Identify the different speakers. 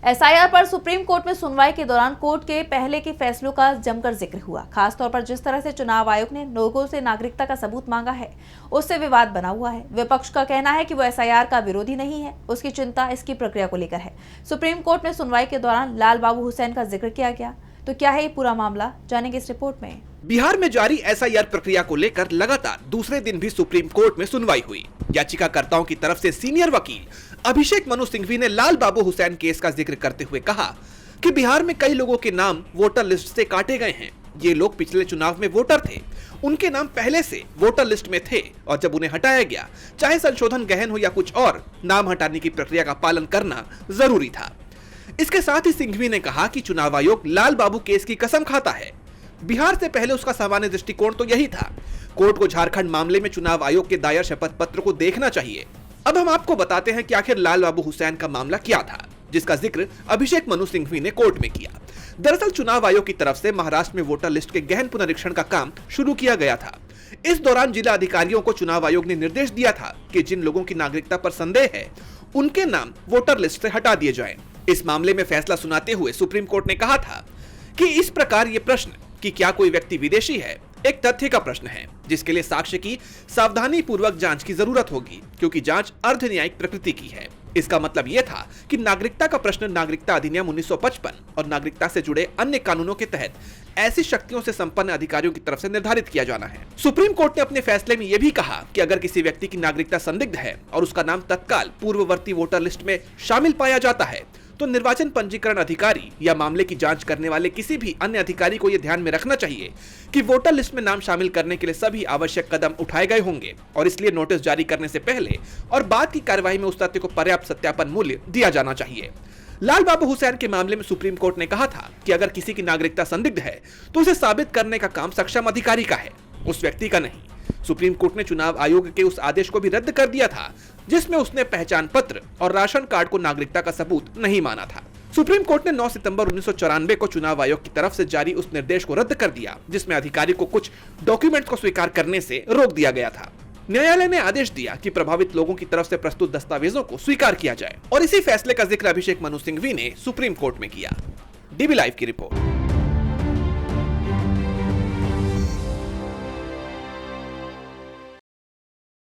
Speaker 1: SIR पर supreme court में सुनवाई के दौरान कोर्ट के पहले के फैसलों का जमकर जिक्र हुआ। खासतौर पर जिस तरह से चुनाव आयोग ने लोगों से नागरिकता का सबूत मांगा है, उससे विवाद बना हुआ है। विपक्ष का कहना है कि वो एसआईआर का विरोधी नहीं है, उसकी चिंता इसकी प्रक्रिया को लेकर है। सुप्रीम कोर्ट में सुनवाई के दौरान लाल बाबू हुसैन का जिक्र किया गया, तो क्या है ये पूरा मामला, जानेंगे इस रिपोर्ट में।
Speaker 2: बिहार में जारी एसआईआर प्रक्रिया को लेकर लगातार दूसरे दिन भी सुप्रीम कोर्ट में सुनवाई हुई। याचिकाकर्ताओं की तरफ से सीनियर वकील अभिषेक मनु सिंघवी ने लाल बाबू हुसैन केस का जिक्र करते हुए कहा कि बिहार में कई लोगों के नाम वोटर लिस्ट से काटे गए हैं। ये लोग पिछले चुनाव में वोटर थे, उनके नाम पहले से वोटर लिस्ट में थे और जब उन्हें हटाया गया, चाहे संशोधन गहन हो या कुछ और, नाम हटाने की प्रक्रिया का पालन करना जरूरी था। इसके साथ ही सिंघवी ने कहा कि चुनाव आयोग लाल बाबू केस की कसम खाता है। बिहार से पहले उसका सामान्य दृष्टिकोण तो यही था। कोर्ट को झारखंड मामले में चुनाव आयोग के दायर शपथ पत्र को देखना चाहिए। अब हम आपको बताते हैं कि आखिर लाल बाबू हुसैन का मामला क्या था, जिसका जिक्र अभिषेक मनु सिंघवी ने कोर्ट में किया। दरअसल चुनाव आयोग की तरफ से महाराष्ट्र में वोटर लिस्ट के गहन पुनरीक्षण का काम शुरू किया गया था। इस दौरान जिला अधिकारियों को चुनाव आयोग ने निर्देश दिया था कि जिन लोगों की नागरिकता पर संदेह है, उनके नाम वोटर लिस्ट से हटा दिए जाएं। इस मामले में फैसला सुनाते हुए सुप्रीम कोर्ट ने कहा था कि इस प्रकार ये प्रश्न कि क्या कोई व्यक्ति विदेशी है, एक तथ्य का प्रश्न है, जिसके लिए साक्ष्य की सावधानी पूर्वक जांच की जरूरत होगी, क्योंकि जांच अर्ध न्यायिक प्रकृति की है। इसका मतलब यह था कि नागरिकता का प्रश्न नागरिकता अधिनियम 1955 और नागरिकता से जुड़े अन्य कानूनों के तहत ऐसी शक्तियों से संपन्न अधिकारियों की तरफ से निर्धारित किया जाना है। सुप्रीम कोर्ट ने अपने फैसले में यह भी कहा कि अगर किसी व्यक्ति की नागरिकता संदिग्ध है और उसका नाम तत्काल पूर्ववर्ती वोटर लिस्ट में शामिल पाया जाता है, तो निर्वाचन पंजीकरण अधिकारी या मामले की जांच करने वाले किसी भी अन्य अधिकारी को यह ध्यान में रखना चाहिए कि वोटर लिस्ट में नाम शामिल करने के लिए सभी आवश्यक कदम उठाए गए होंगे और इसलिए नोटिस जारी करने से पहले और बाद की कार्यवाही में उस तथ्य को पर्याप्त सत्यापन मूल्य दिया जाना चाहिए। लाल बाबू हुसैन के मामले में सुप्रीम कोर्ट ने कहा था कि अगर किसी की नागरिकता संदिग्ध है तो उसे साबित करने का काम सक्षम अधिकारी का है, उस व्यक्ति का नहीं। सुप्रीम कोर्ट ने चुनाव आयोग के उस आदेश को भी रद्द कर दिया था जिसमें उसने पहचान पत्र और राशन कार्ड को नागरिकता का सबूत नहीं माना था। सुप्रीम कोर्ट ने 9 सितंबर 1994 को चुनाव आयोग की तरफ से जारी उस निर्देश को रद्द कर दिया जिसमें अधिकारी को कुछ डॉक्यूमेंट को स्वीकार करने से रोक दिया गया था। न्यायालय ने आदेश दिया कि प्रभावित लोगों की तरफ से प्रस्तुत दस्तावेजों को स्वीकार किया जाए और इसी फैसले का जिक्र अभिषेक मनु सिंघवी ने सुप्रीम कोर्ट में किया। डीबी लाइव की रिपोर्ट।